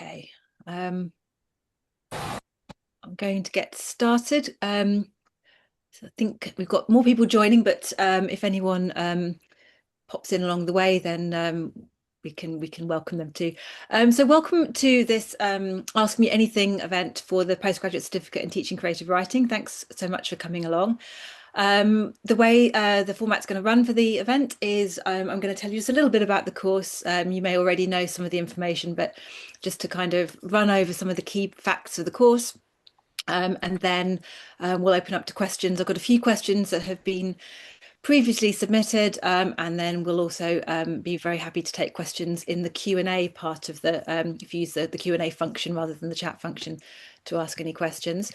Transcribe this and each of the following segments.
Okay, I'm going to get started. So I think we've got more people joining, but if anyone pops in along the way, then we can welcome them too. So welcome to this Ask Me Anything event for the Postgraduate Certificate in Teaching Creative Writing. Thanks so much for coming along. The way the format's going to run for the event is I'm going to tell you just a little bit about the course. You may already know some of the information, but just to kind of run over some of the key facts of the course. And then we'll open up to questions. I've got a few questions that have been previously submitted, and then we'll also be very happy to take questions in the Q&A part of if you use the Q&A function rather than the chat function to ask any questions.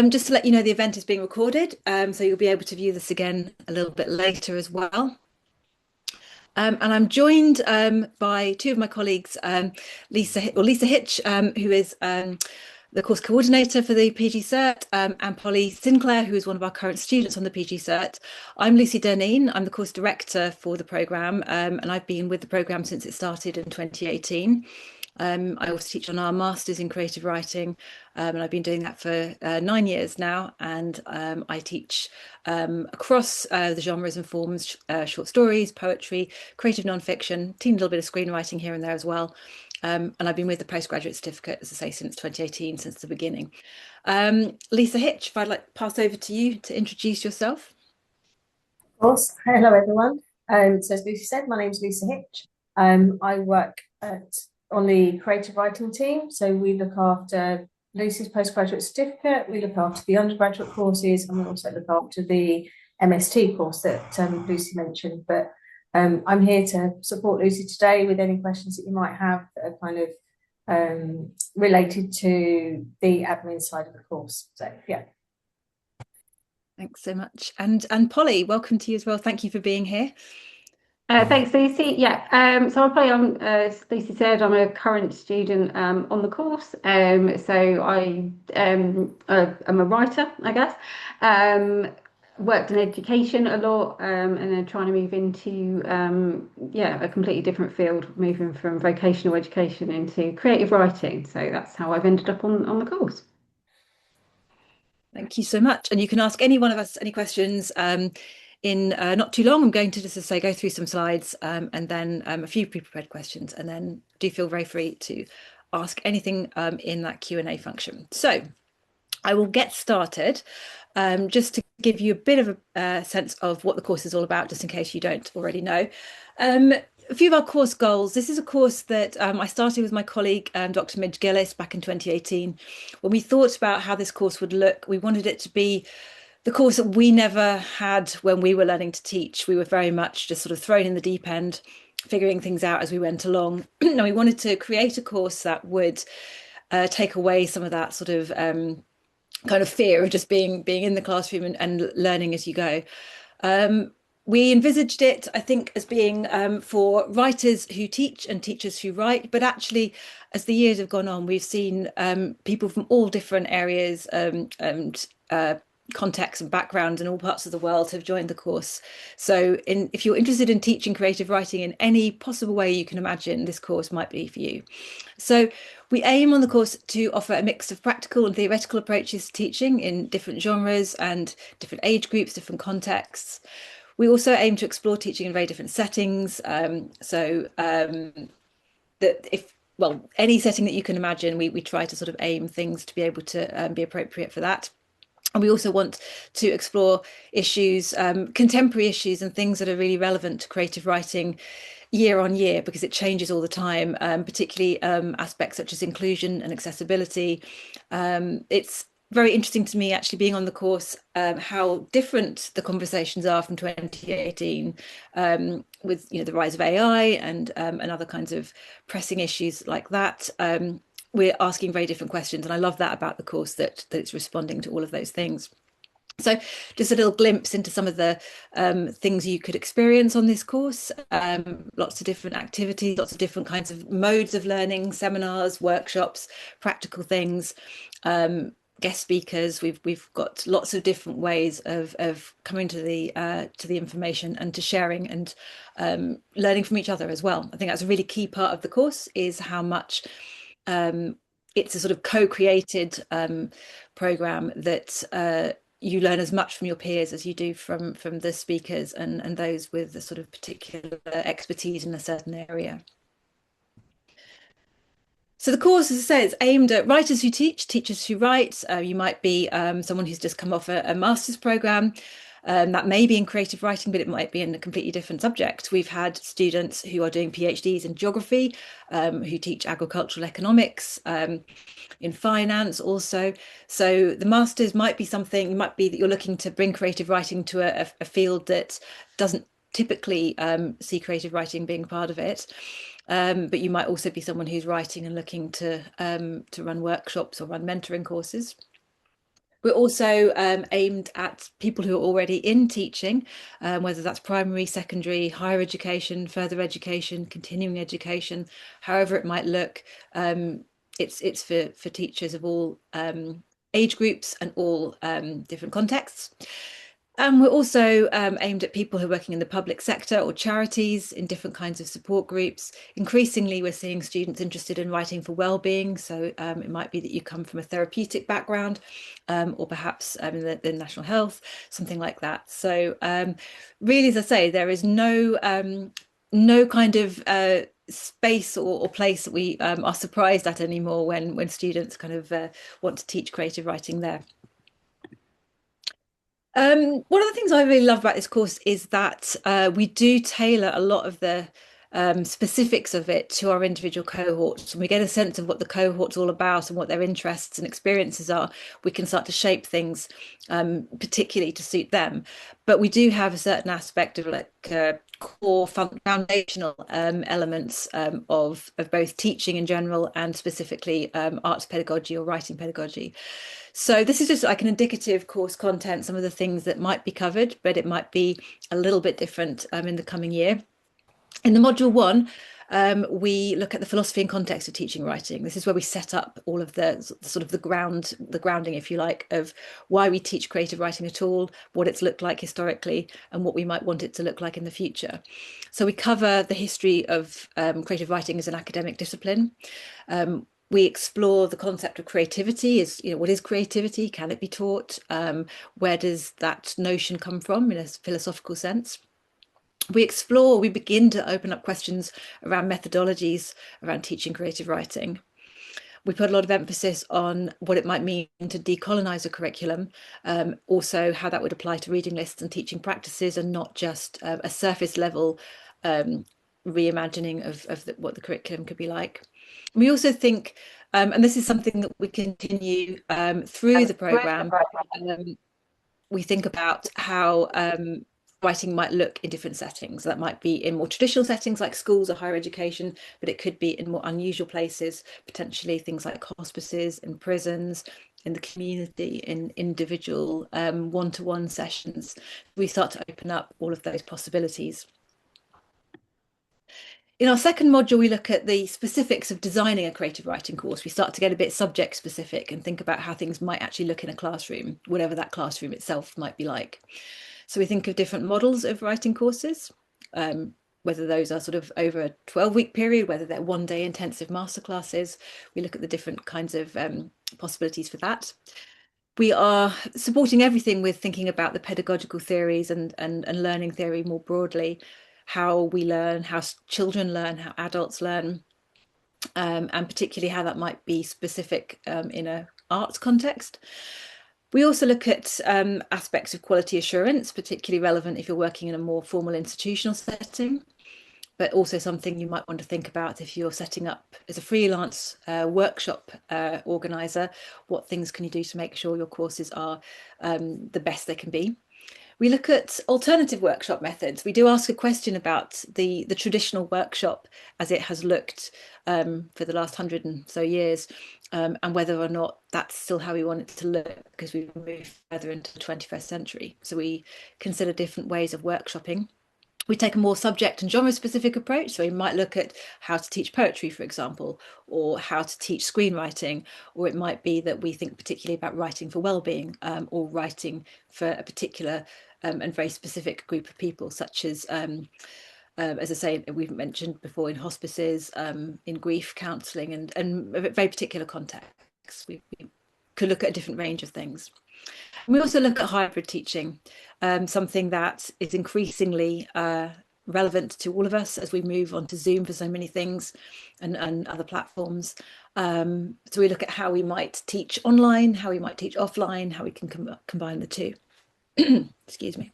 Just to let you know, the event is being recorded, so you'll be able to view this again a little bit later as well. And I'm joined by two of my colleagues, Lisa Hitch, who is the course coordinator for the PG Cert, and Polly Sinclair, who is one of our current students on the PG Cert. I'm Lucy Durneen. I'm the course director for the programme, and I've been with the programme since it started in 2018. I also teach on our Masters in Creative Writing, and I've been doing that for 9 years now. And I teach across the genres and forms, short stories, poetry, creative non-fiction, teeny little bit of screenwriting here and there as well. And I've been with the Postgraduate Certificate, as I say, since 2018, since the beginning. Lisa Hitch, if I'd like to pass over to you to introduce yourself. Of course. Hello, everyone. So as Lucy said, my name is Lisa Hitch. I work on the creative writing team. So we look after Lucy's postgraduate certificate, we look after the undergraduate courses, and we also look after the MST course that Lucy mentioned. But I'm here to support Lucy today with any questions that you might have that are kind of related to the admin side of the course. So yeah. Thanks so much. And Polly, welcome to you as well. Thank you for being here. Thanks, Lucy. Yeah, so as Lucy said, I'm a current student on the course. So I'm a writer, I guess. Worked in education a lot, and then trying to move into a completely different field, moving from vocational education into creative writing. So that's how I've ended up on the course. Thank you so much. And you can ask any one of us any questions in not too long. I'm going to just say go through some slides and then a few pre-prepared questions, and then do feel very free to ask anything in that Q&A function. So I will get started just to give you a bit of a sense of what the course is all about, just in case you don't already know. A few of our course goals. This is a course that I started with my colleague, Dr. Midge Gillis, back in 2018. When we thought about how this course would look, we wanted it to be the course that we never had when we were learning to teach. We were very much just sort of thrown in the deep end, figuring things out as we went along. And we wanted to create a course that would take away some of that sort of kind of fear of just being in the classroom and learning as you go. We envisaged it, I think, as being for writers who teach and teachers who write. But actually, as the years have gone on, we've seen people from all different areas and contexts and backgrounds in all parts of the world have joined the course. So if you're interested in teaching creative writing in any possible way you can imagine, this course might be for you. So we aim on the course to offer a mix of practical and theoretical approaches to teaching in different genres and different age groups, different contexts. We also aim to explore teaching in very different settings. Any setting that you can imagine, we try to sort of aim things to be able to be appropriate for that. And we also want to explore issues, contemporary issues and things that are really relevant to creative writing year on year, because it changes all the time, particularly aspects such as inclusion and accessibility. It's very interesting to me, actually, being on the course, how different the conversations are from 2018, with the rise of AI and other kinds of pressing issues like that. We're asking very different questions, and I love that about the course, that it's responding to all of those things. So just a little glimpse into some of the things you could experience on this course. Lots of different activities, lots of different kinds of modes of learning, seminars, workshops, practical things, guest speakers. We've got lots of different ways of coming to the information and to sharing and learning from each other as well. I think that's a really key part of the course, is how much it's a sort of co-created program that you learn as much from your peers as you do from the speakers and those with a sort of particular expertise in a certain area. So the course, as I say, is aimed at writers who teach, teachers who write. You might be someone who's just come off a master's program. That may be in creative writing, but it might be in a completely different subject. We've had students who are doing PhDs in geography, who teach agricultural economics, in finance also. So the masters might be something, it might be that you're looking to bring creative writing to a field that doesn't typically see creative writing being part of it. But you might also be someone who's writing and looking to run workshops or run mentoring courses. We're also aimed at people who are already in teaching, whether that's primary, secondary, higher education, further education, continuing education, however it might look. It's for teachers of all age groups and all different contexts. And we're also aimed at people who are working in the public sector or charities in different kinds of support groups. Increasingly, we're seeing students interested in writing for well-being. So it might be that you come from a therapeutic background or perhaps in the national health, something like that. So really, as I say, there is no kind of space or place that we are surprised at anymore when students kind of want to teach creative writing there. One of the things I really love about this course is that we do tailor a lot of the specifics of it to our individual cohorts, and we get a sense of what the cohort's all about and what their interests and experiences are. We can start to shape things particularly to suit them. But we do have a certain aspect of like core foundational elements of both teaching in general and specifically arts pedagogy or writing pedagogy. So this is just like an indicative course content, some of the things that might be covered, but it might be a little bit different in the coming year. In the module 1, we look at the philosophy and context of teaching writing. This is where we set up all of the sort of the grounding, if you like, of why we teach creative writing at all, what it's looked like historically, and what we might want it to look like in the future. So we cover the history of creative writing as an academic discipline. We explore the concept of creativity. What is creativity? Can it be taught? Where does that notion come from in a philosophical sense? We begin to open up questions around methodologies around teaching creative writing. We put a lot of emphasis on what it might mean to decolonize a curriculum, also how that would apply to reading lists and teaching practices, and not just a surface level reimagining of what the curriculum could be like. We also think, and this is something that we continue through the programme, we think about how writing might look in different settings. That might be in more traditional settings like schools or higher education, but it could be in more unusual places, potentially things like hospices and prisons, in the community, in individual one-to-one sessions. We start to open up all of those possibilities. In our second module, we look at the specifics of designing a creative writing course. We start to get a bit subject specific and think about how things might actually look in a classroom, whatever that classroom itself might be like. So we think of different models of writing courses, whether those are sort of over a 12-week period, whether they're one-day intensive masterclasses. We look at the different kinds of possibilities for that. We are supporting everything with thinking about the pedagogical theories and learning theory more broadly, how we learn, how children learn, how adults learn, and particularly how that might be specific in an arts context. We also look at aspects of quality assurance, particularly relevant if you're working in a more formal institutional setting, but also something you might want to think about if you're setting up as a freelance workshop organizer. What things can you do to make sure your courses are the best they can be? We look at alternative workshop methods. We do ask a question about the traditional workshop as it has looked for the last 100 and so years, and whether or not that's still how we want it to look because we've moved further into the 21st century. So we consider different ways of workshopping. We take a more subject and genre specific approach. So we might look at how to teach poetry, for example, or how to teach screenwriting, or it might be that we think particularly about writing for well-being or writing for a particular and very specific group of people, such as as I say, we've mentioned before, in hospices, in grief counselling, and a very particular context. We could look at a different range of things. And we also look at hybrid teaching, something that is increasingly relevant to all of us as we move on to Zoom for so many things and other platforms. So we look at how we might teach online, how we might teach offline, how we can combine the two. Excuse me.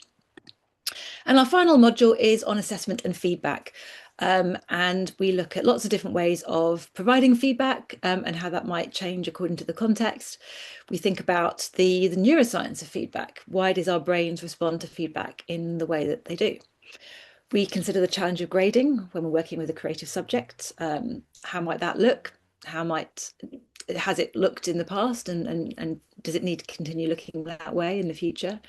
And our final module is on assessment and feedback. And we look at lots of different ways of providing feedback and how that might change according to the context. We think about the neuroscience of feedback. Why does our brains respond to feedback in the way that they do? We consider the challenge of grading when we're working with a creative subject. How might that look? Has it looked in the past, and does it need to continue looking that way in the future?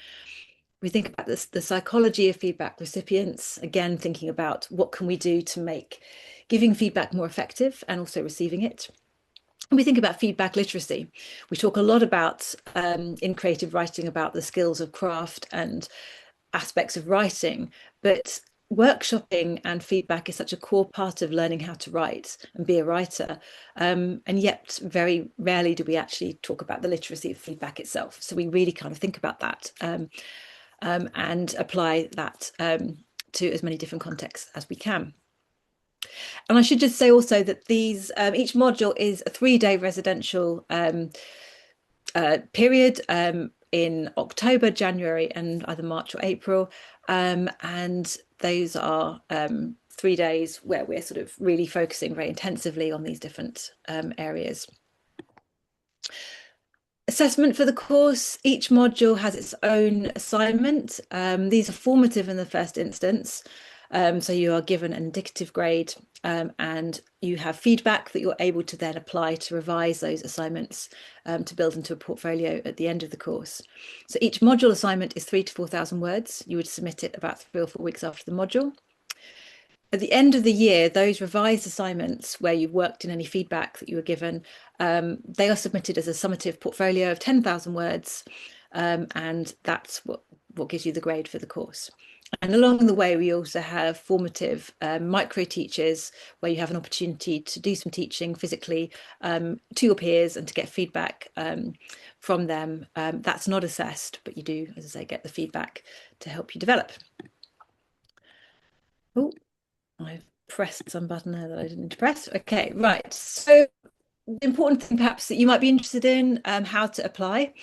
We think about this, the psychology of feedback recipients, again, thinking about what can we do to make giving feedback more effective and also receiving it. And we think about feedback literacy. We talk a lot about, in creative writing, about the skills of craft and aspects of writing, but workshopping and feedback is such a core part of learning how to write and be a writer. And yet very rarely do we actually talk about the literacy of feedback itself. So we really kind of think about that. And apply that to as many different contexts as we can. And I should just say also that each module is a 3-day residential period in October, January, and either March or April. And those are 3 days where we're sort of really focusing very intensively on these different areas. Assessment for the course, each module has its own assignment. These are formative in the first instance. So you are given an indicative grade and you have feedback that you're able to then apply to revise those assignments to build into a portfolio at the end of the course. So each module assignment is 3,000 to 4,000 words. You would submit it about 3 or 4 weeks after the module. At the end of the year, those revised assignments where you've worked in any feedback that you were given, they are submitted as a summative portfolio of 10,000 words, and that's what gives you the grade for the course. And along the way, we also have formative micro teachers where you have an opportunity to do some teaching physically to your peers and to get feedback from them. That's not assessed, but you do, as I say, get the feedback to help you develop. Oh, I've pressed some button there that I didn't press. Okay, right. So the important thing perhaps that you might be interested in, how to apply.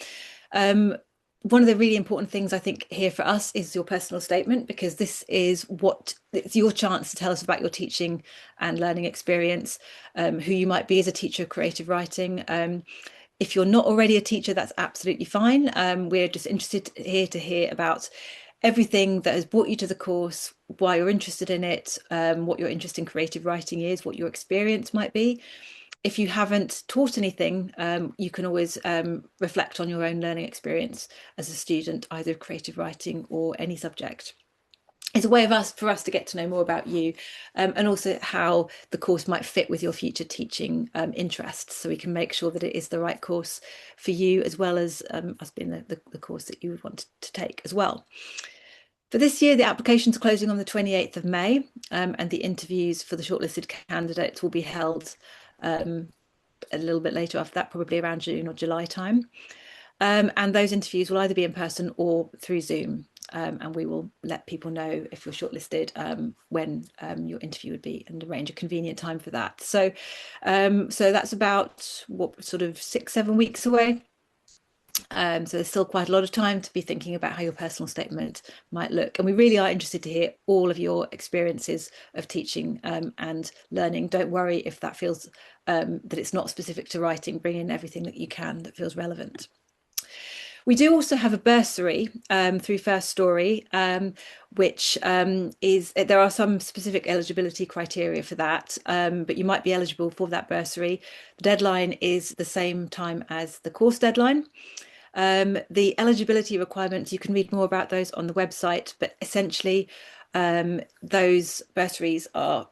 One of the really important things I think here for us is your personal statement, because this is it's your chance to tell us about your teaching and learning experience, who you might be as a teacher of creative writing. If you're not already a teacher, that's absolutely fine. We're just interested here to hear about everything that has brought you to the course, why you're interested in it, what your interest in creative writing is, what your experience might be. If you haven't taught anything, you can always reflect on your own learning experience as a student, either of creative writing or any subject. It's a way for us to get to know more about you and also how the course might fit with your future teaching interests, so we can make sure that it is the right course for you, as well as us being the course that you would want to take as well. For this year, the applications are closing on the 28th of May, and the interviews for the shortlisted candidates will be held a little bit later after that, probably around June or July time. And those interviews will either be in person or through Zoom. And we will let people know if you're shortlisted when your interview would be, and arrange a convenient time for that. So that's about sort of 6-7 weeks away. So there's still quite a lot of time to be thinking about how your personal statement might look. And we really are interested to hear all of your experiences of teaching and learning. Don't worry if that feels that it's not specific to writing. Bring in everything that you can that feels relevant. We do also have a bursary through First Story, which there are some specific eligibility criteria for that, but you might be eligible for that bursary. The deadline is the same time as the course deadline. The eligibility requirements, you can read more about those on the website, but essentially those bursaries are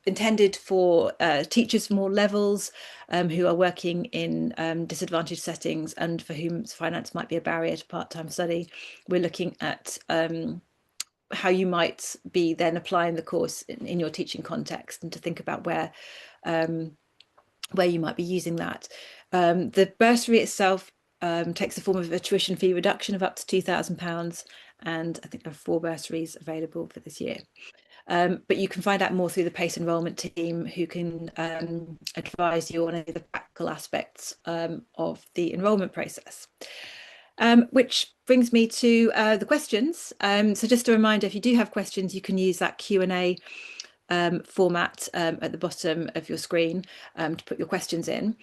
intended for teachers from all levels who are working in disadvantaged settings and for whom finance might be a barrier to part-time study. We're looking at how you might be then applying the course in your teaching context, and to think about where you might be using that. The bursary itself takes the form of a tuition fee reduction of up to £2,000, and I think there are 4 bursaries available for this year. But you can find out more through the PACE enrolment team, who can advise you on any of the practical aspects of the enrolment process. Which brings me to the questions. So just a reminder, if you do have questions, you can use that Q&A format at the bottom of your screen to put your questions in.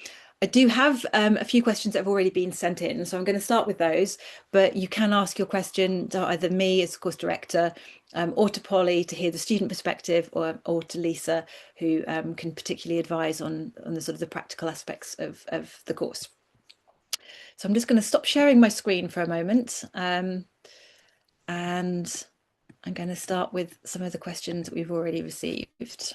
I do have a few questions that have already been sent in, so I'm going to start with those, but you can ask your question to either me as course director, or to Polly to hear the student perspective, or to Lisa, who can particularly advise on the sort of the practical aspects of the course. So I'm just going to stop sharing my screen for a moment, and I'm going to start with some of the questions that we've already received.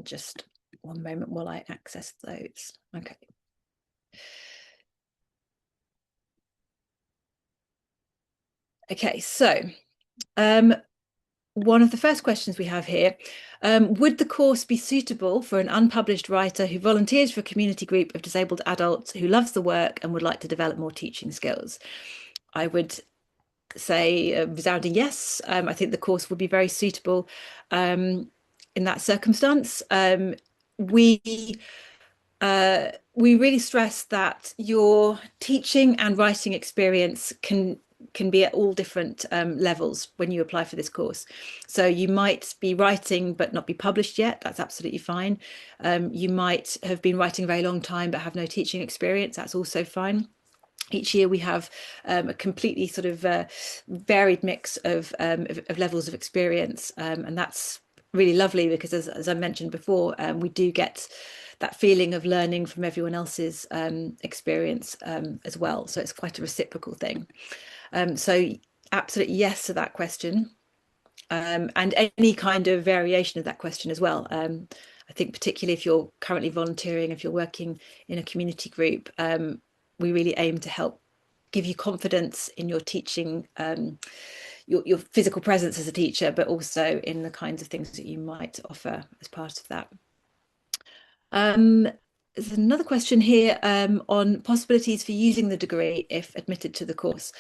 Just one moment while I access those. Okay. Okay, so one of the first questions we have here, would the course be suitable for an unpublished writer who volunteers for a community group of disabled adults who loves the work and would like to develop more teaching skills? I would say a resounding yes. I think the course would be very suitable in that circumstance. We really stress that your teaching and writing experience can be at all different levels when you apply for this course. So you might be writing but not be published yet. That's absolutely fine. You might have been writing a very long time but have no teaching experience. That's also fine. Each year we have a completely sort of varied mix of levels of experience, and that's really lovely because, as I mentioned before, we do get that feeling of learning from everyone else's experience as well. So it's quite a reciprocal thing. So absolutely yes to that question, and any kind of variation of that question as well. I think particularly if you're currently volunteering, if you're working in a community group, we really aim to help give you confidence in your teaching, your physical presence as a teacher, but also in the kinds of things that you might offer as part of that. There's another question here on possibilities for using the degree if admitted to the course.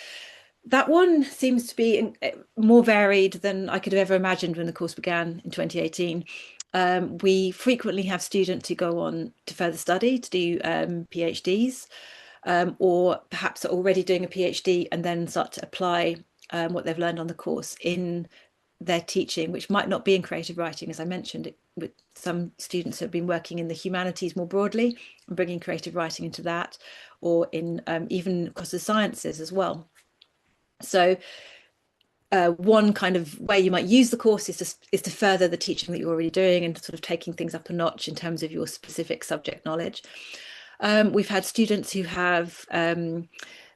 That one seems to be more varied than I could have ever imagined when the course began in 2018. We frequently have students who go on to further study, to do PhDs, or perhaps are already doing a PhD and then start to apply what they've learned on the course in their teaching, which might not be in creative writing, as I mentioned, with some students who have been working in the humanities more broadly and bringing creative writing into that, or in even across the sciences as well. So one kind of way you might use the course is to further the teaching that you're already doing and sort of taking things up a notch in terms of your specific subject knowledge. We've had students who have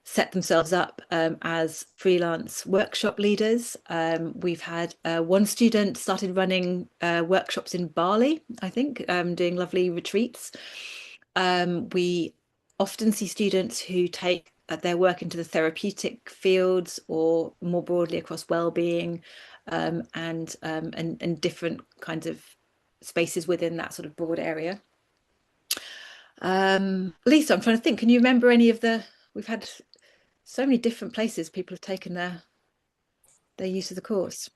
set themselves up as freelance workshop leaders. We've had one student started running workshops in Bali, I think, doing lovely retreats. We often see students who take their work into the therapeutic fields, or more broadly across well-being, and different kinds of spaces within that sort of broad area. Lisa, I'm trying to think, can you remember any of we've had so many different places people have taken their use of the course.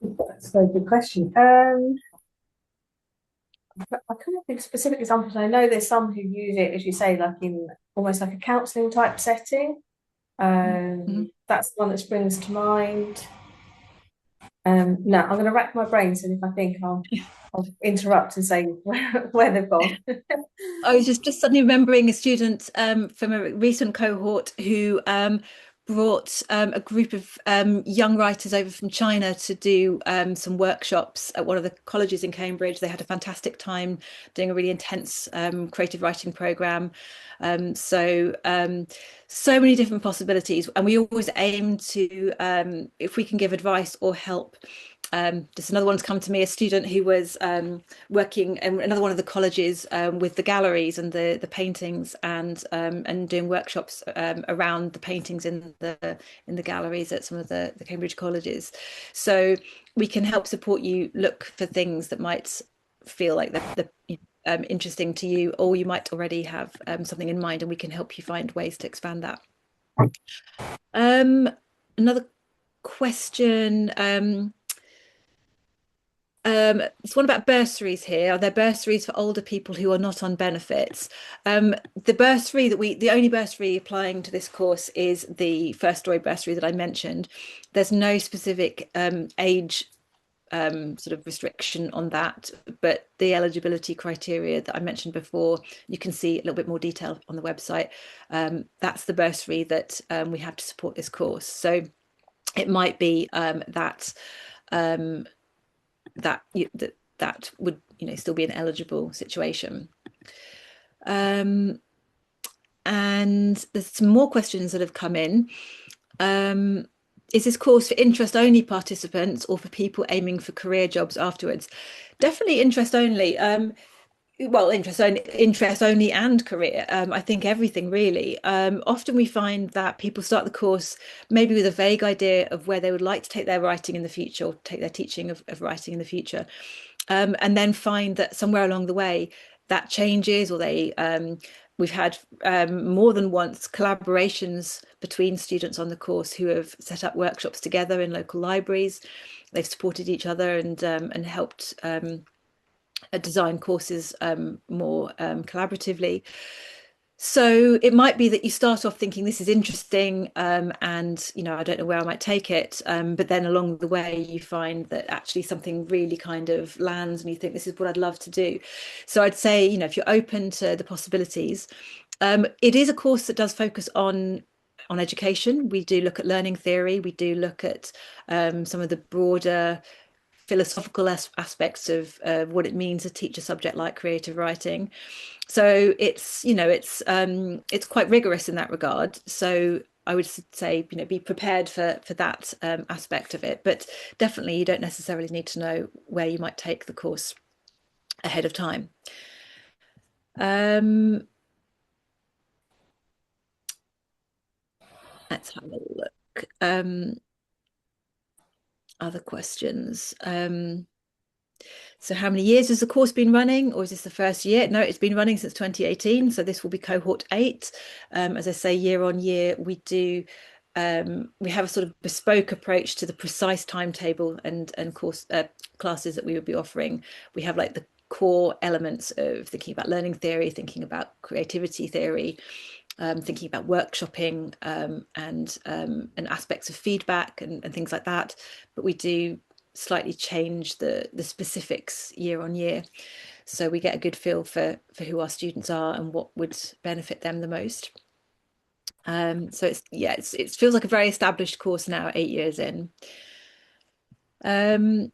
That's a very good question. I can't think of specific examples. I know there's some who use it, as you say, like in almost like a counselling type setting. That's the one that springs to mind. No, I'm going to rack my brains, and if I think, I'll interrupt and say where they've gone. I was just suddenly remembering a student from a recent cohort who brought a group of young writers over from China to do some workshops at one of the colleges in Cambridge. They had a fantastic time doing a really intense creative writing program. So many different possibilities, and we always aim to, if we can give advice or help just another one's come to me, a student who was working in another one of the colleges with the galleries and the paintings and doing workshops around the paintings in the galleries at some of the Cambridge colleges. So we can help support you look for things that might feel like interesting to you, or you might already have something in mind, and we can help you find ways to expand that. Another question. It's one about bursaries here. Are there bursaries for older people who are not on benefits? The only bursary applying to this course is the first story bursary that I mentioned. There's no specific age sort of restriction on that, but the eligibility criteria that I mentioned before, you can see a little bit more detail on the website. That's the bursary that we have to support this course. So it might be that that would still be an eligible situation. And there's some more questions that have come in. Is this course for interest only participants or for people aiming for career jobs afterwards? Definitely interest only. Well, interest only and career. I think everything really. Often we find that people start the course maybe with a vague idea of where they would like to take their writing in the future, or take their teaching of writing in the future, and then find that somewhere along the way that changes, or we've had more than once collaborations between students on the course who have set up workshops together in local libraries. They've supported each other and helped design courses more collaboratively. So it might be that you start off thinking this is interesting, and I don't know where I might take it, but then along the way you find that actually something really kind of lands and you think this is what I'd love to do. So I'd say, if you're open to the possibilities, it is a course that does focus on education. We do look at learning theory. We do look at some of the broader philosophical aspects of what it means to teach a subject like creative writing. So it's quite rigorous in that regard. So I would say be prepared for that aspect of it, but definitely you don't necessarily need to know where you might take the course ahead of time. Let's have a look. Other questions. So how many years has the course been running, or is this the first year? No, it's been running since 2018. So this will be cohort 8. As I say, year on year, we have a sort of bespoke approach to the precise timetable and course classes that we would be offering. We have like the core elements of thinking about learning theory, thinking about creativity theory, thinking about workshopping and aspects of feedback and things like that. But we do slightly change the specifics year on year, so we get a good feel for who our students are and what would benefit them the most. So it feels like a very established course now, 8 years in. Having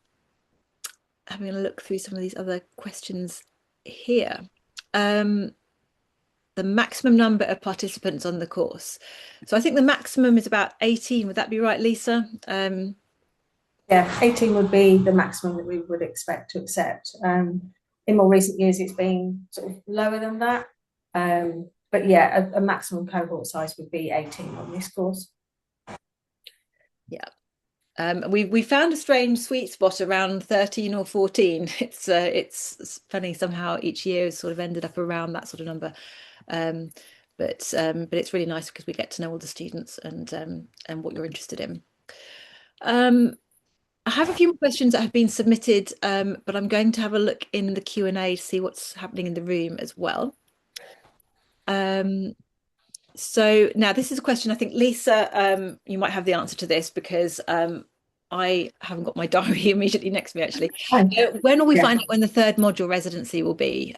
a look through some of these other questions here. The maximum number of participants on the course. So I think the maximum is about 18. Would that be right, Lisa? Yeah, 18 would be the maximum that we would expect to accept. In more recent years, it's been sort of lower than that. But yeah, a maximum cohort size would be 18 on this course. Yeah. We found a strange sweet spot around 13 or 14. It's funny, somehow each year has sort of ended up around that sort of number. But it's really nice because we get to know all the students and what you're interested in. I have a few more questions that have been submitted, but I'm going to have a look in the Q&A to see what's happening in the room as well. So now this is a question, I think, Lisa, you might have the answer to this because I haven't got my diary immediately next to me, actually. When will we find out when the third module residency will be?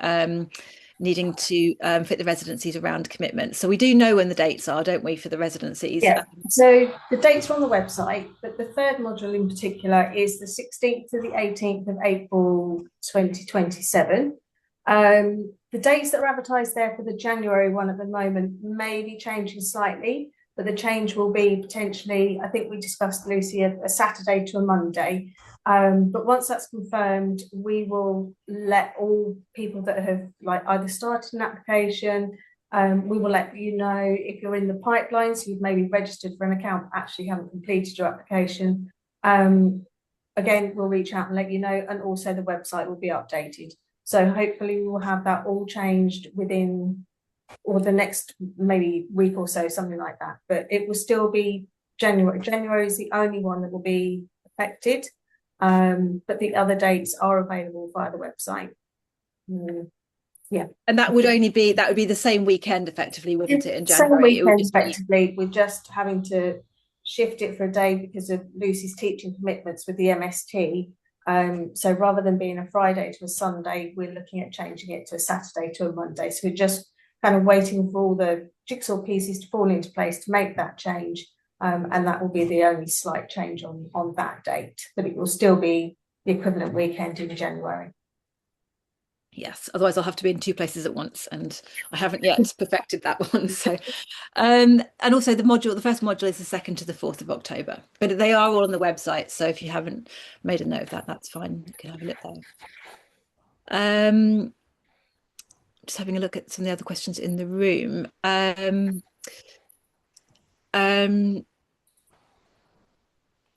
Needing to fit the residencies around commitment. So we do know when the dates are, don't we, for the residencies? Yeah, so the dates are on the website, but the third module in particular is the 16th to the 18th of April 2027. The dates that are advertised there for the January one at the moment may be changing slightly, but the change will be potentially, I think we discussed, Lucy, a Saturday to a Monday. But once that's confirmed, we will let all people that have like either started an application, we will let you know if you're in the pipeline, so you've maybe registered for an account, actually haven't completed your application. Again, we'll reach out and let you know, and also the website will be updated. So hopefully we will have that all changed within or the next maybe week or so, something like that. But it will still be January. January is the only one that will be affected. But the other dates are available via the website. Yeah. And that would be the same weekend effectively, wouldn't it, in Same January? It would weekend, just be effectively. We're just having to shift it for a day because of Lucy's teaching commitments with the MST. So rather than being a Friday to a Sunday, we're looking at changing it to a Saturday to a Monday. So we're just kind of waiting for all the jigsaw pieces to fall into place to make that change. And that will be the only slight change on that date, but it will still be the equivalent weekend in January. yes, otherwise I'll have to be in two places at once, and I haven't yet perfected that one. So, and also the first module is the 2nd to the 4th of October, but they are all on the website. So if you haven't made a note of that, that's fine. You can have a look there. Just having a look at some of the other questions in the room. I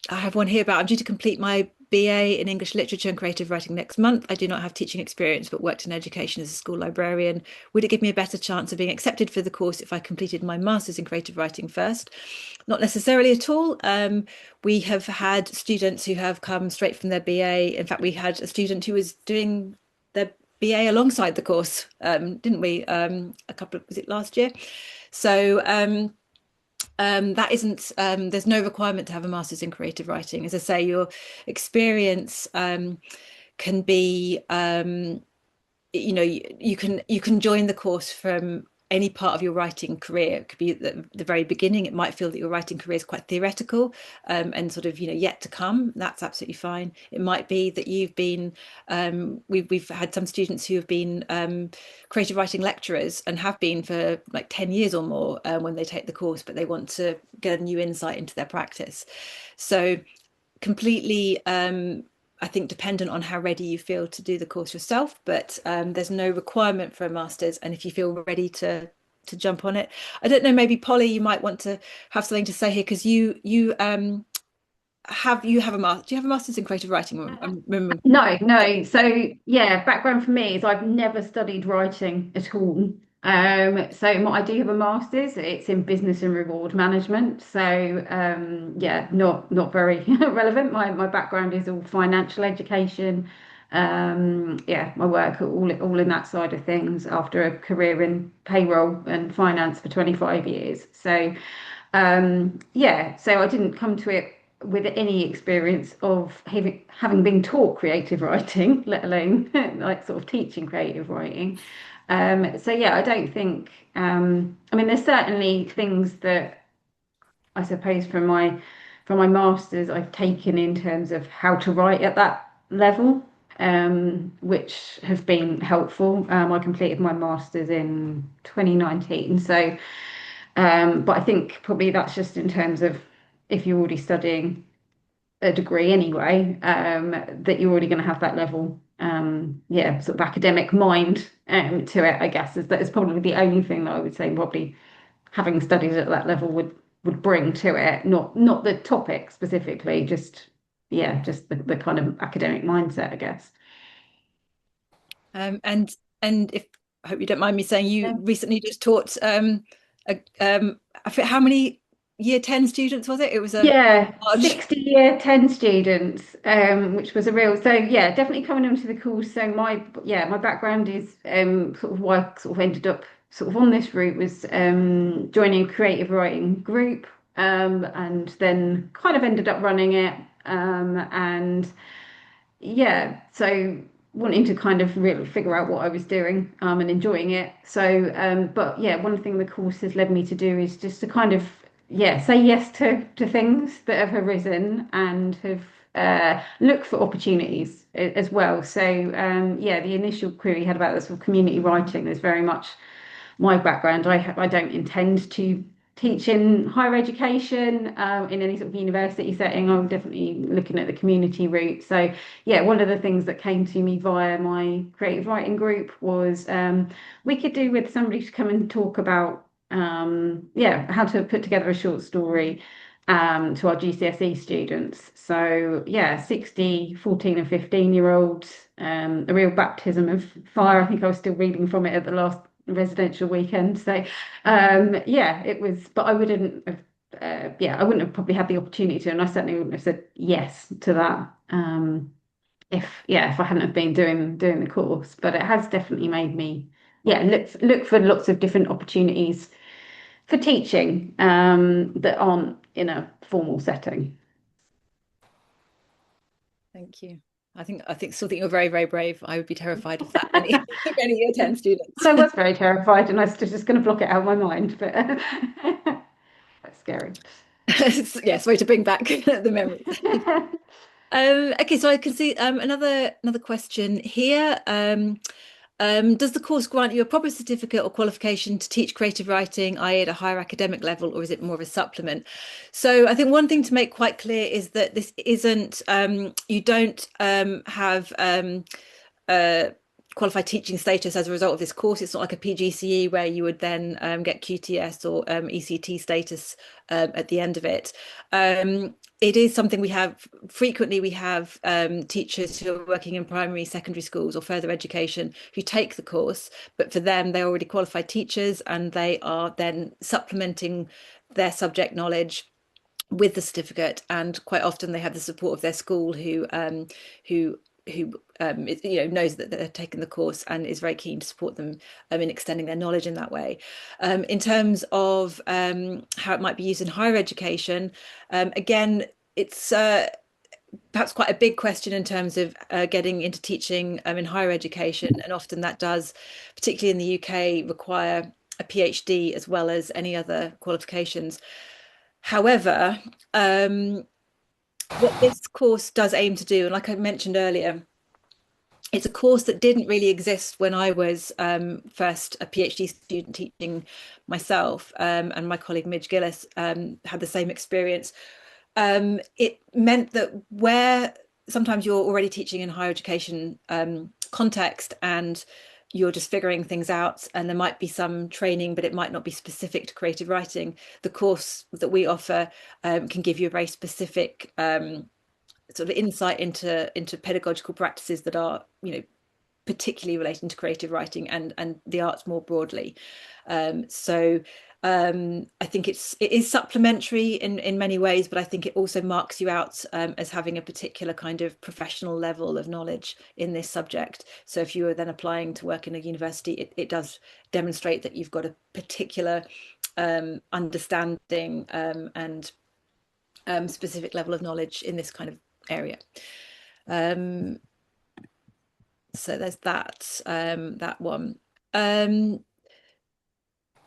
have one here about I'm due to complete my BA in English Literature and Creative Writing next month. I do not have teaching experience, but worked in education as a school librarian. Would it give me a better chance of being accepted for the course if I completed my master's in creative writing first? Not necessarily at all. We have had students who have come straight from their BA. In fact, we had a student who was doing their BA alongside the course, didn't we? Was it last year? So that isn't there's no requirement to have a master's in creative writing. As I say, your experience can be you can join the course from any part of your writing career. It could be at the very beginning. It might feel that your writing career is quite theoretical and sort of yet to come. That's absolutely fine. It might be that you've been we've had some students who have been creative writing lecturers and have been for like 10 years or more when they take the course, but they want to get a new insight into their practice. So completely I think dependent on how ready you feel to do the course yourself, but there's no requirement for a master's. And if you feel ready to jump on it, I don't know, maybe Polly, you might want to have something to say here because you have a master. Do you have a master's in creative writing? I'm remembering. No. So yeah, background for me is I've never studied writing at all. So I do have a master's. It's in business and reward management. So yeah, not very relevant. My background is all financial education. Yeah, my work all in that side of things after a career in payroll and finance for 25 years. So yeah, so I didn't come to it with any experience of having been taught creative writing, let alone like sort of teaching creative writing. So yeah, I don't think. I mean, there's certainly things that I suppose from my masters I've taken in terms of how to write at that level, which have been helpful. I completed my masters in 2019, so. But I think probably that's just in terms of if you're already studying a degree anyway, that you're already going to have that level, yeah, sort of academic mind to it, I guess, that is probably the only thing that I would say probably having studied at that level would bring to it, not the topic specifically, just yeah, just the kind of academic mindset, I guess. And if I hope you don't mind me saying you Yeah. recently just taught how many year 10 students was it? It was a Yeah, large. 60 year 10 students, which was a real, so yeah, definitely coming into the course. So my background is sort of why I sort of ended up sort of on this route was joining a creative writing group, and then kind of ended up running it. And yeah, so wanting to kind of really figure out what I was doing and enjoying it. So, but yeah, one thing the course has led me to do is just to kind of yeah say yes to things that have arisen and have look for opportunities as well. So yeah, the initial query you had about the sort of community writing is very much my background. I don't intend to teach in higher education in any sort of university setting, I'm definitely looking at the community route. So yeah, one of the things that came to me via my creative writing group was we could do with somebody to come and talk about yeah, how to put together a short story to our GCSE students. So yeah, 60, 14 and 15-year-olds, a real baptism of fire. I think I was still reading from it at the last residential weekend. So yeah, it was, but I wouldn't have yeah, I wouldn't have probably had the opportunity to, and I certainly wouldn't have said yes to that if yeah, if I hadn't have been doing the course. But it has definitely made me yeah, look for lots of different opportunities for teaching that aren't in a formal setting. Thank you. I think still think you're very, very brave. I would be terrified of that many many year 10 students. I was very terrified, and I was just going to block it out of my mind, but that's scary. Yeah, sorry to bring back the memories. Okay, so I can see another question here. Does the course grant you a proper certificate or qualification to teach creative writing, i.e. at a higher academic level, or is it more of a supplement? So I think one thing to make quite clear is that this isn't, you don't have qualified teaching status as a result of this course. It's not like a PGCE where you would then get QTS or ECT status at the end of it. It is something we have frequently. We have teachers who are working in primary, secondary schools or further education who take the course, but for them, they're already qualified teachers and they are then supplementing their subject knowledge with the certificate. And quite often they have the support of their school who knows that they're taking the course and is very keen to support them in extending their knowledge in that way. In terms of how it might be used in higher education, again, it's perhaps quite a big question in terms of getting into teaching in higher education, and often that does, particularly in the UK, require a PhD as well as any other qualifications. However, what this course does aim to do, and like I mentioned earlier, it's a course that didn't really exist when I was first a PhD student teaching myself, and my colleague Midge Gillis had the same experience. It meant that where sometimes you're already teaching in higher education context and you're just figuring things out and there might be some training, but it might not be specific to creative writing. The course that we offer can give you a very specific sort of insight into pedagogical practices that are, particularly relating to creative writing and the arts more broadly. So I think it is supplementary in many ways, but I think it also marks you out as having a particular kind of professional level of knowledge in this subject. So if you are then applying to work in a university, it does demonstrate that you've got a particular understanding and specific level of knowledge in this kind of area. So there's that one.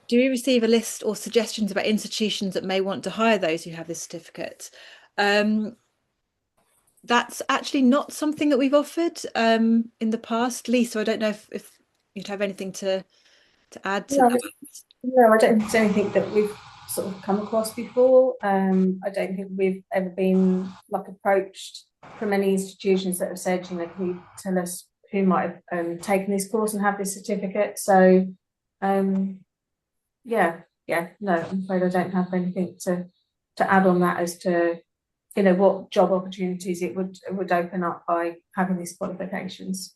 Do we receive a list or suggestions about institutions that may want to hire those who have this certificate? That's actually not something that we've offered in the past. Lisa, I don't know if you'd have anything to add to that. No, I don't think it's anything that we've sort of come across before. I don't think we've ever been approached from any institutions that have said, can you tell us who might have taken this course and have this certificate? So, yeah, no, I'm afraid I don't have anything to add on that as to what job opportunities it would open up by having these qualifications.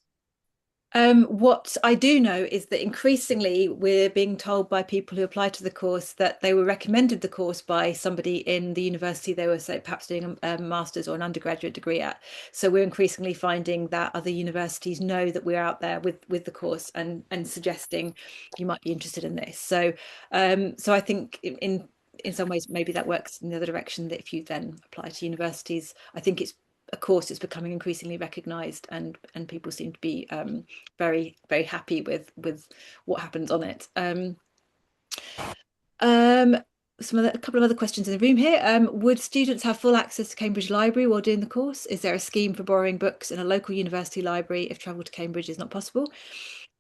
What I do know is that increasingly we're being told by people who apply to the course that they were recommended the course by somebody in the university they were, say, perhaps doing a master's or an undergraduate degree at. So we're increasingly finding that other universities know that we're out there with the course and suggesting you might be interested in this. So I think in some ways maybe that works in the other direction, that if you then apply to universities, I think it's a course that's becoming increasingly recognised and people seem to be very, very happy with what happens on it. A couple of other questions in the room here. Would students have full access to Cambridge Library while doing the course? Is there a scheme for borrowing books in a local university library if travel to Cambridge is not possible?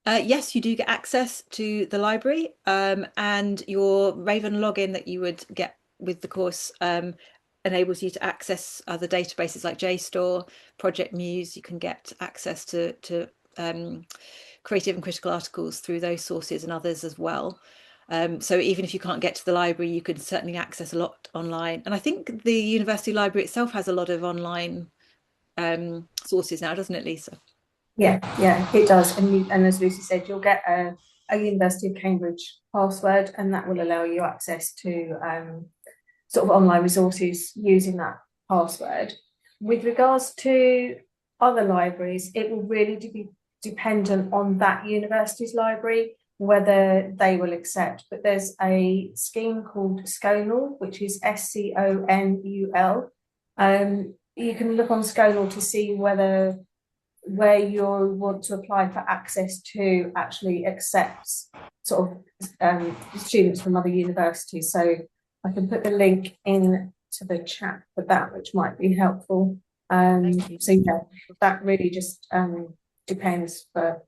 Yes, you do get access to the library, and your Raven login that you would get with the course enables you to access other databases like JSTOR, Project Muse. You can get access to creative and critical articles through those sources and others as well. So even if you can't get to the library, you can certainly access a lot online. And I think the university library itself has a lot of online sources now, doesn't it, Lisa? Yeah, it does. And as Lucy said, you'll get a University of Cambridge password, and that will allow you access to sort of online resources using that password. With regards to other libraries, it will really be dependent on that university's library whether they will accept. But there's a scheme called Sconal, which is SCONUL. You can look on Sconal to see where you want to apply for access to actually accepts sort of students from other universities. So I can put the link in to the chat for that, which might be helpful. So yeah, that really just depends for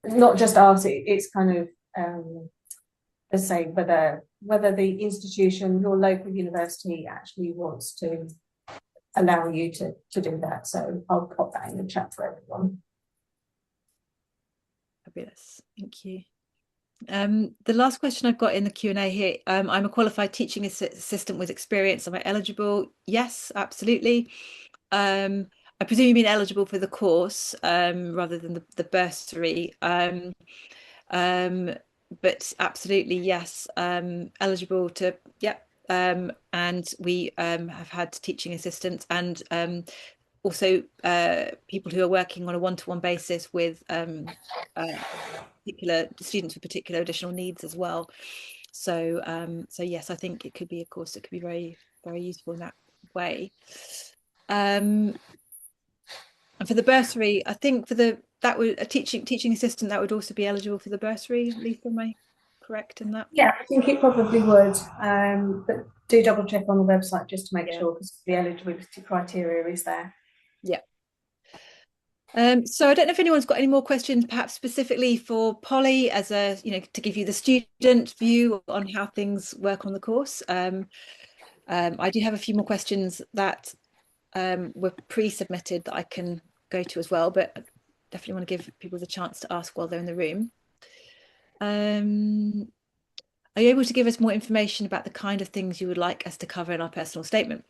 not just us. It's kind of let's say whether the institution, your local university, actually wants to allow you to do that. So I'll pop that in the chat for everyone. Fabulous, thank you. The last question I've got in the Q&A here, I'm a qualified teaching assistant with experience. Am I eligible? Yes, absolutely. I presume you mean eligible for the course rather than the bursary. But absolutely, yes, eligible to, yep. And we have had teaching assistants and also people who are working on a one-to-one basis with particular students with particular additional needs as well. So yes, I think it could be a course that could be very, very useful in that way. And for the bursary, I think for that would a teaching assistant that would also be eligible for the bursary. Lisa, am I correct in that? Yeah, I think it probably would. But do double check on the website just to make sure, because the eligibility criteria is there. Yeah. So I don't know if anyone's got any more questions, perhaps specifically for Polly, as a, to give you the student view on how things work on the course. I do have a few more questions that were pre-submitted that I can go to as well, but I definitely want to give people the chance to ask while they're in the room. Are you able to give us more information about the kind of things you would like us to cover in our personal statement?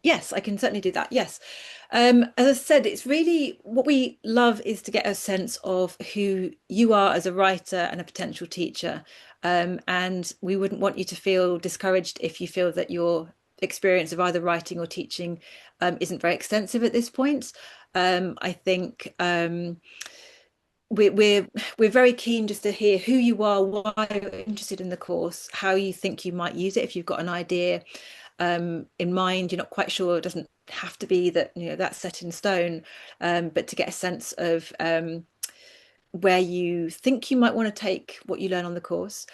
Yes, I can certainly do that. Yes. As I said, it's really what we love is to get a sense of who you are as a writer and a potential teacher. And we wouldn't want you to feel discouraged if you feel that your experience of either writing or teaching isn't very extensive at this point. I think we're very keen just to hear who you are, why you're interested in the course, how you think you might use it. If you've got an idea in mind, you're not quite sure, it doesn't have to be that that's set in stone, but to get a sense of where you think you might want to take what you learn on the course.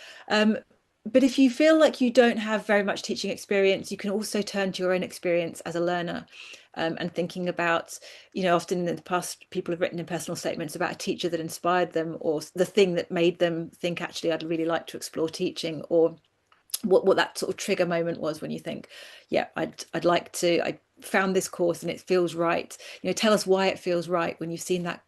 But if you feel like you don't have very much teaching experience, you can also turn to your own experience as a learner. And thinking about, often in the past, people have written in personal statements about a teacher that inspired them, or the thing that made them think, actually, I'd really like to explore teaching, or what that sort of trigger moment was when you think, yeah, I'd like to, I found this course and it feels right. Tell us why it feels right when you've seen that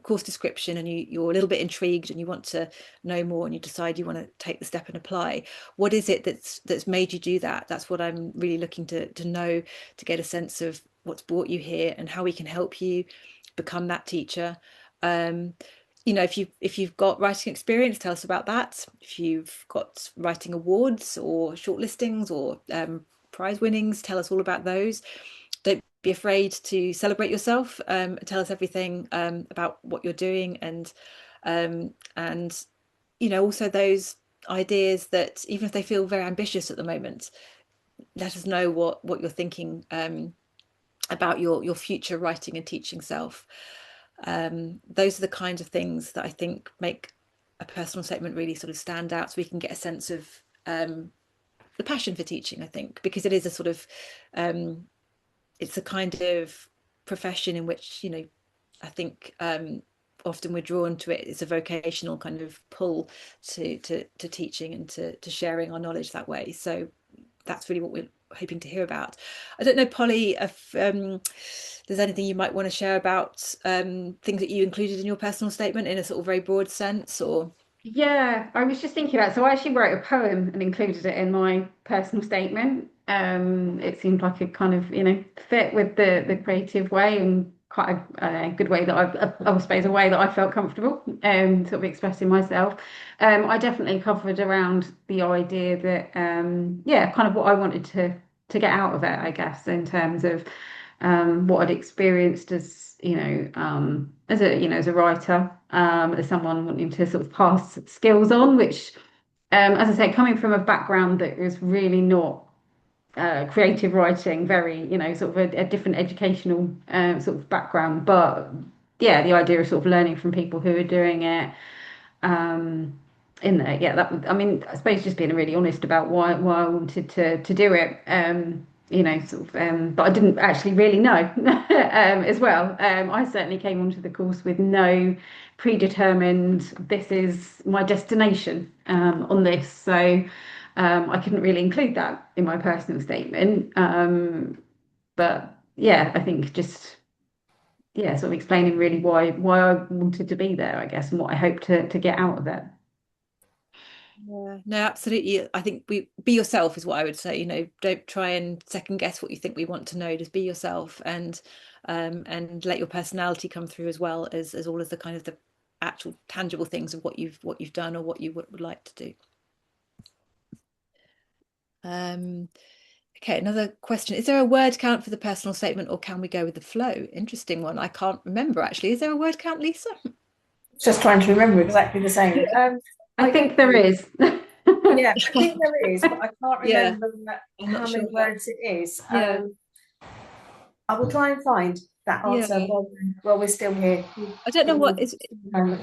course description and you're a little bit intrigued and you want to know more and you decide you want to take the step and apply. What is it that's made you do that? That's what I'm really looking to know, to get a sense of what's brought you here and how we can help you become that teacher. If you've got writing experience, tell us about that. If you've got writing awards or shortlistings or prize winnings, tell us all about those. Don't be afraid to celebrate yourself. Tell us everything about what you're doing, and also those ideas that, even if they feel very ambitious at the moment, let us know what you're thinking about your future writing and teaching self. Those are the kinds of things that I think make a personal statement really sort of stand out, so we can get a sense of the passion for teaching, I think, because it is a sort of it's a kind of profession in which I think often we're drawn to it. It's a vocational kind of pull to teaching and to sharing our knowledge that way. So that's really what we're hoping to hear about. I don't know, Polly, if there's anything you might want to share about things that you included in your personal statement in a sort of very broad sense, or Yeah, I was just thinking about, so I actually wrote a poem and included it in my personal statement. It seemed like a kind of, fit with the creative way and quite a good way that I suppose a way that I felt comfortable sort of expressing myself. I definitely covered around the idea that yeah, kind of what I wanted to get out of it, I guess, in terms of what I'd experienced as as a writer, as someone wanting to sort of pass skills on, which as I say, coming from a background that was really not creative writing, very sort of a different educational sort of background, but yeah, the idea of sort of learning from people who are doing it um in there, yeah, I mean, I suppose just being really honest about why I wanted to do it, sort of but I didn't actually really know as well. I certainly came onto the course with no predetermined, this is my destination on this, so I couldn't really include that in my personal statement, but yeah, I think just yeah, sort of explaining really why I wanted to be there, I guess, and what I hope to get out of it. yeah, no, absolutely. I think be yourself is what I would say. Don't try and second guess what you think we want to know. Just be yourself, and let your personality come through, as well as all of the kind of the actual tangible things of what you've done or what you would like to do. Um, okay, another question. Is there a word count for the personal statement, or can we go with the flow? Interesting one. I can't remember actually. Is there a word count, Lisa? Just trying to remember exactly the same. I think there is. Yeah, I think there is, but I can't Yeah, remember I'm not how sure many how. words it is. Yeah, I will try and find that yeah. answer while we're still here. I don't know Give me what is a moment.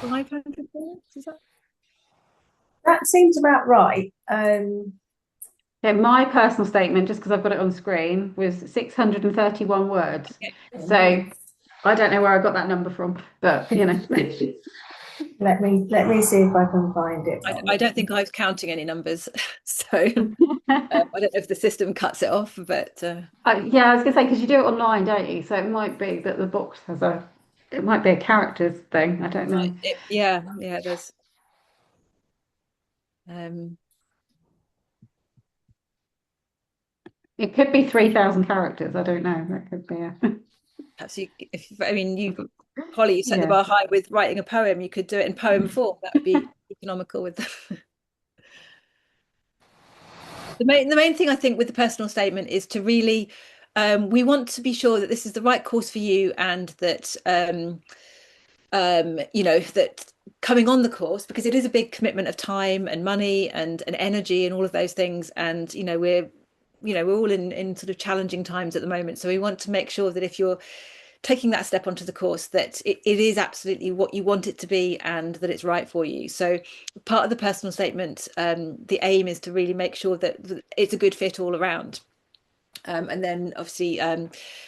500 words. Is that? That seems about right. Yeah, my personal statement, just because I've got it on screen, was 631 words. So I don't know where I got that number from, but Let me see if I can find it. I don't think I was counting any numbers, so I don't know if the system cuts it off, but yeah, I was gonna say because you do it online, don't you? So it might be that the box has it might be a characters thing. I don't know. yeah, yeah, there's um, It could be 3,000 characters. I don't know. That could be a perhaps I mean, Polly, you set the yeah. bar high with writing a poem. You could do it in poem form. That would be economical with the main thing I think with the personal statement is to really we want to be sure that this is the right course for you, and that that coming on the course, because it is a big commitment of time and money and energy and all of those things, and we're all in sort of challenging times at the moment, so we want to make sure that if you're taking that step onto the course, that it is absolutely what you want it to be and that it's right for you. So part of the personal statement, the aim is to really make sure that it's a good fit all around. And then obviously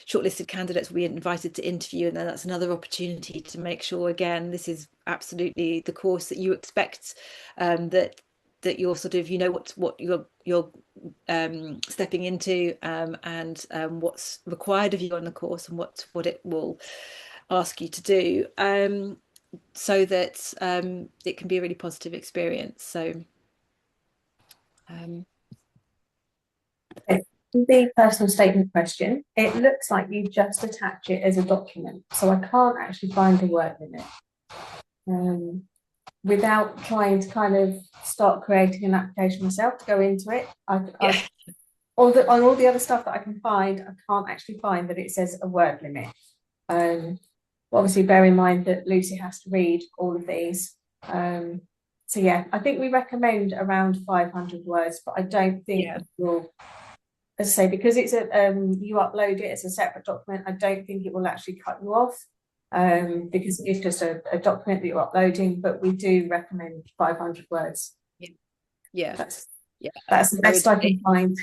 shortlisted candidates will be invited to interview, and then that's another opportunity to make sure again this is absolutely the course that you expect, that you're sort of what you're stepping into, and what's required of you on the course, and what it will ask you to do, so that it can be a really positive experience. So um, The personal statement question, it looks like you just attach it as a document, so I can't actually find the word limit. Without trying to kind of start creating an application myself to go into it, yeah, on all the other stuff that I can find, I can't actually find that it says a word limit. Obviously, bear in mind that Lucy has to read all of these. So yeah, I think we recommend around 500 words, but I don't think yeah, we'll, as I say, because it's you upload it as a separate document, I don't think it will actually cut you off, because it's just a document that you're uploading, but we do recommend 500 words. yeah, That's yeah. that's the best I can find.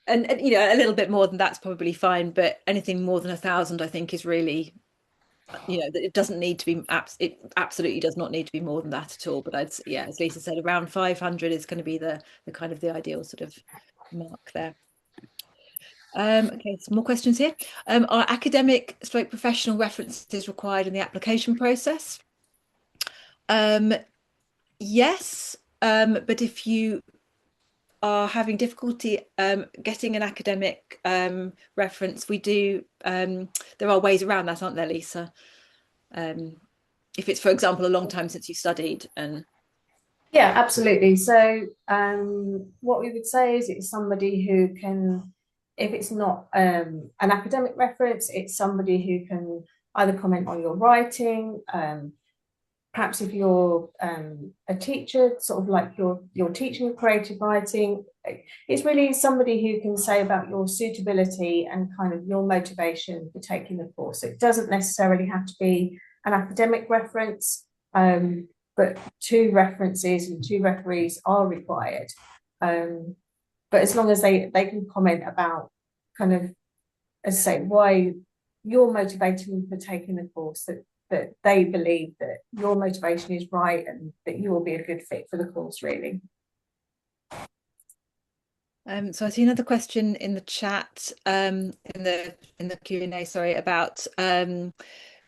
And a little bit more than that's probably fine, but anything more than 1,000 I think is really it doesn't need to be it absolutely does not need to be more than that at all. But yeah, as Lisa said, around 500 is going to be the kind of the ideal sort of mark there. Okay, some more questions here. Are academic stroke professional references required in the application process? Yes, but if you are having difficulty getting an academic reference, we do there are ways around that, aren't there, Lisa? If it's, for example, a long time since you studied and Yeah, absolutely. So, what we would say is it's somebody who can, if it's not an academic reference, it's somebody who can either comment on your writing, perhaps if you're a teacher, sort of like you're teaching creative writing, it's really somebody who can say about your suitability and kind of your motivation for taking the course. It doesn't necessarily have to be an academic reference, but 2 references and 2 referees are required. But as long as they can comment about kind of, as I say, why you're motivating for taking the course, that they believe that your motivation is right and that you will be a good fit for the course, really. so I see another question in the chat, in the Q&A, sorry, about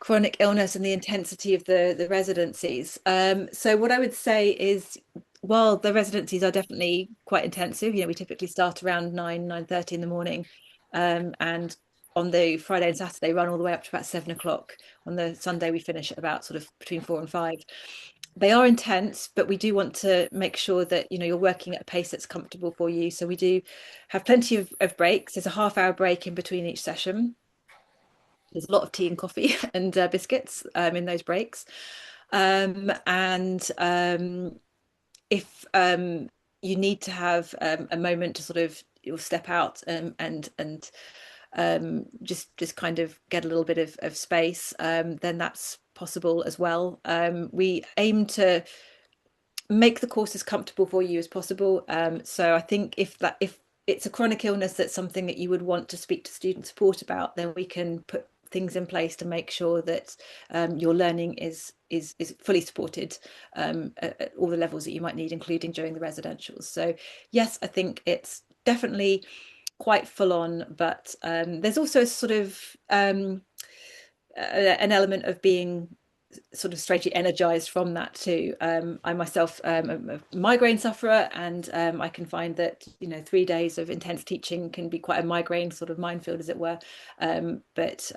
chronic illness and the intensity of the residencies. So what I would say is, while the residencies are definitely quite intensive, we typically start around 9:30 in the morning, and on the Friday and Saturday run all the way up to about 7 o'clock. On the Sunday we finish at about sort of between 4 and 5. They are intense, but we do want to make sure that you're working at a pace that's comfortable for you. So we do have plenty of breaks. There's a half-hour break in between each session. There's a lot of tea and coffee and biscuits in those breaks. And if you need to have a moment to sort of you'll step out and just kind of get a little bit of space, then that's possible as well. We aim to make the course as comfortable for you as possible. So I think if it's a chronic illness that's something that you would want to speak to student support about, then we can put things in place to make sure that your learning is fully supported at all the levels that you might need, including during the residentials. So yes, I think it's definitely quite full on, but there's also a sort of an element of being sort of strangely energized from that too. I myself am a migraine sufferer, and I can find that 3 days of intense teaching can be quite a migraine sort of minefield, as it were. But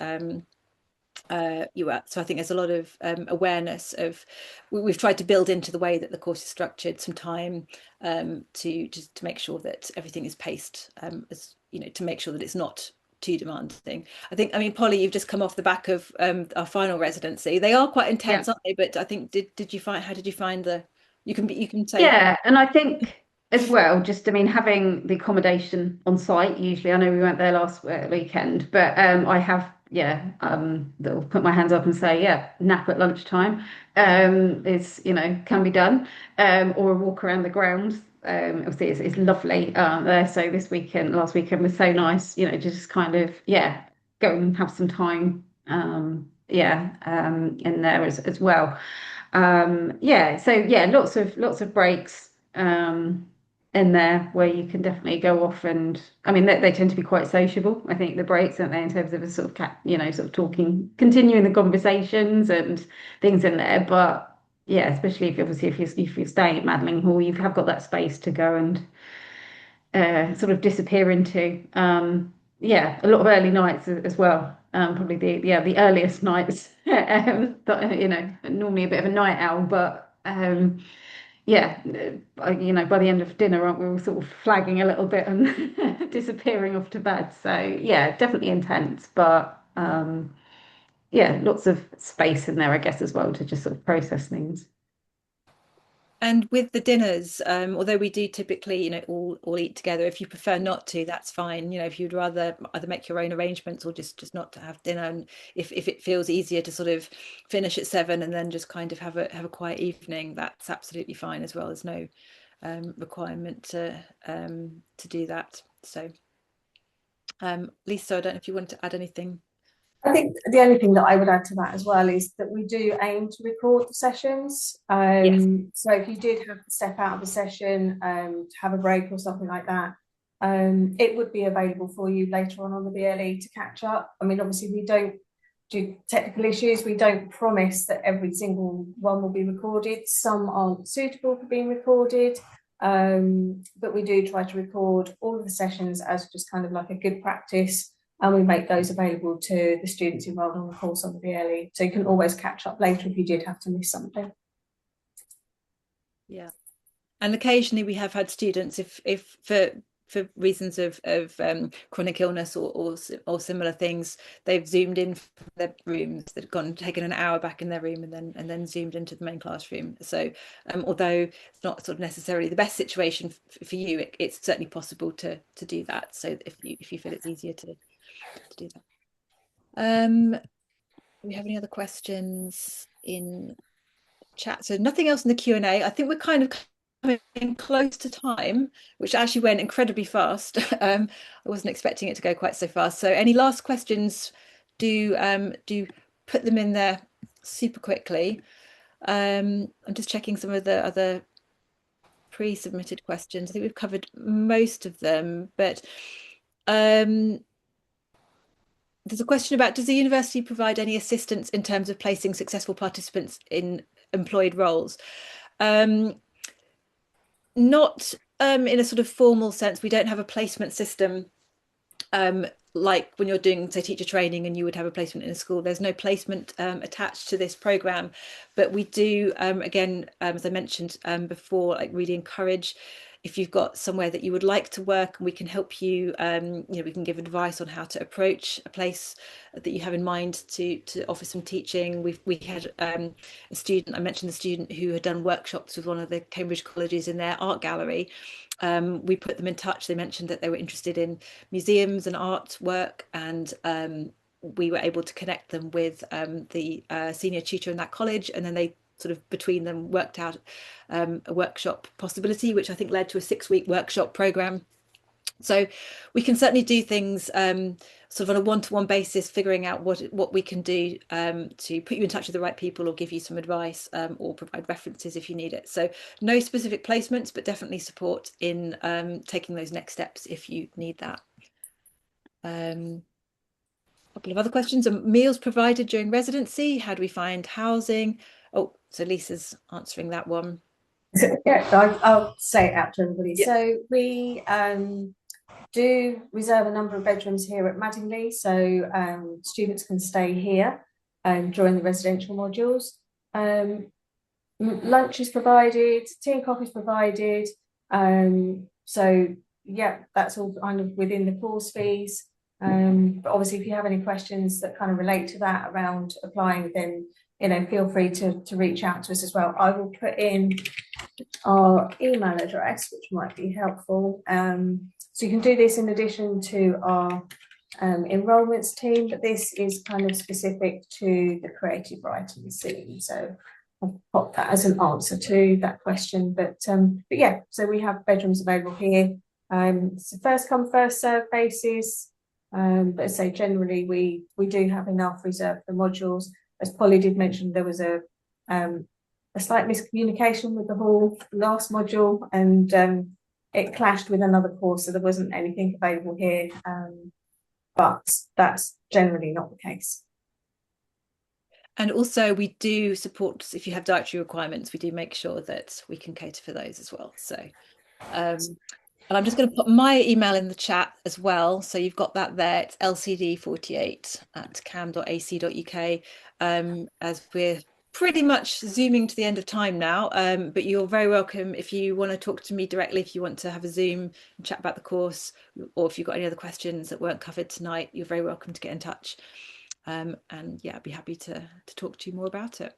so I think there's a lot of awareness of we've tried to build into the way that the course is structured some time to make sure that everything is paced, as to make sure that it's not too demanding. I mean, Polly, you've just come off the back of our final residency. They are quite intense, aren't they? But I think how did you find you can say. Yeah, and I think as well, just I mean, having the accommodation on site. Usually, I know we went there last weekend, but I have that'll put my hands up and say, yeah, nap at lunchtime is can be done, or a walk around the grounds. Obviously, it's lovely there. So last weekend was so nice. Just kind of go and have some time. In there as well. So yeah, lots of breaks in there where you can definitely go off, and I mean they tend to be quite sociable. I think the breaks, aren't they, in terms of a sort of sort of talking, continuing the conversations and things in there. But yeah, especially if you're staying at Madeline Hall, you have got that space to go and sort of disappear into. A lot of early nights as well. Probably the earliest nights. Normally a bit of a night owl, but by the end of dinner, aren't we all sort of flagging a little bit and disappearing off to bed? So yeah, definitely intense, but lots of space in there, I guess, as well to just sort of process things. And with the dinners, although we do typically, all eat together, if you prefer not to, that's fine. If you'd rather either make your own arrangements or just not to have dinner, and if it feels easier to sort of finish at 7 and then just kind of have a quiet evening, that's absolutely fine as well. There's no requirement to do that. So, Lisa, I don't know if you want to add anything. I think the only thing that I would add to that as well is that we do aim to record the sessions. Yes. So if you did have to step out of the session to have a break or something like that, it would be available for you later on the BLE to catch up. I mean, obviously we don't do technical issues. We don't promise that every single one will be recorded. Some aren't suitable for being recorded. But we do try to record all of the sessions as just kind of like a good practice, and we make those available to the students enrolled on the course on the BLE. So you can always catch up later if you did have to miss something. Yeah. And occasionally we have had students, if for reasons of chronic illness or similar things, they've zoomed in from their rooms, they've gone taken an hour back in their room and then zoomed into the main classroom. So although it's not sort of necessarily the best situation for you, it's certainly possible to do that. So if you feel it's easier to do that. Do we have any other questions in chat? So nothing else in the Q&A. I think we're kind of coming close to time, which actually went incredibly fast. I wasn't expecting it to go quite so fast. So any last questions, do put them in there super quickly. I'm just checking some of the other pre-submitted questions. I think we've covered most of them, but there's a question about, does the university provide any assistance in terms of placing successful participants in employed roles? Not in a sort of formal sense. We don't have a placement system like when you're doing, say, teacher training and you would have a placement in a school. There's no placement attached to this program, but we do, again, as I mentioned before, like really encourage, if you've got somewhere that you would like to work, and we can help you, we can give advice on how to approach a place that you have in mind to offer some teaching. We had a student, I mentioned the student who had done workshops with one of the Cambridge colleges in their art gallery. We put them in touch. They mentioned that they were interested in museums and artwork, and we were able to connect them with the senior tutor in that college, and then they sort of between them worked out a workshop possibility, which I think led to a 6-week workshop program. So we can certainly do things sort of on a one-to-one basis, figuring out what we can do to put you in touch with the right people or give you some advice or provide references if you need it. So no specific placements, but definitely support in taking those next steps if you need that. A couple of other questions. Are meals provided during residency? How do we find housing? Oh, so Lisa's answering that one. Yeah, I'll say it out to everybody. Yeah. So we do reserve a number of bedrooms here at Madingley, so students can stay here during the residential modules. Lunch is provided, tea and coffee is provided. So yeah, that's all kind of within the course fees. But obviously, if you have any questions that kind of relate to that around applying, then feel free to reach out to us as well. I will put in our email address, which might be helpful. So you can do this in addition to our enrolments team, but this is kind of specific to the creative writing scene. So I'll pop that as an answer to that question. But yeah, so we have bedrooms available here. It's a first come, first serve basis. But as I say, generally we do have enough reserved for modules. As Polly did mention, there was a slight miscommunication with the whole last module, and it clashed with another course, so there wasn't anything available here. But that's generally not the case. And also we do support, if you have dietary requirements, we do make sure that we can cater for those as well. So and I'm just going to put my email in the chat as well, so you've got that there. It's lcd48@cam.ac.uk. As we're pretty much zooming to the end of time now, but you're very welcome if you want to talk to me directly, if you want to have a Zoom and chat about the course, or if you've got any other questions that weren't covered tonight, you're very welcome to get in touch. And yeah, I'd be happy to talk to you more about it.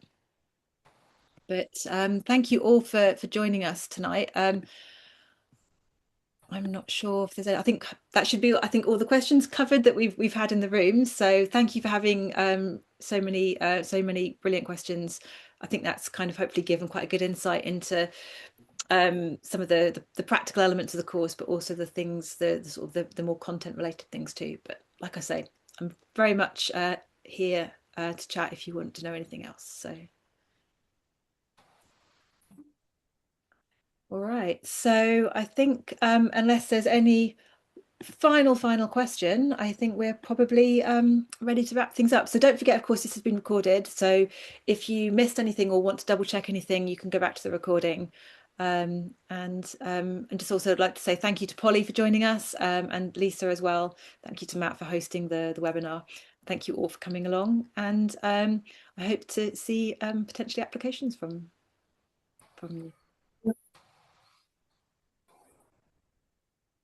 But thank you all for joining us tonight. I'm not sure if there's I think that should be all the questions covered that we've had in the room. So thank you for having so many brilliant questions. I think that's kind of hopefully given quite a good insight into some of the practical elements of the course, but also the things, the sort of the more content related things too. But like I say, I'm very much here to chat if you want to know anything else. So, all right. So I think unless there's any final question, I think we're probably ready to wrap things up. So don't forget, of course, this has been recorded. So if you missed anything or want to double check anything, you can go back to the recording. And just also like to say thank you to Polly for joining us, and Lisa as well. Thank you to Matt for hosting the webinar. Thank you all for coming along, and I hope to see potentially applications from you.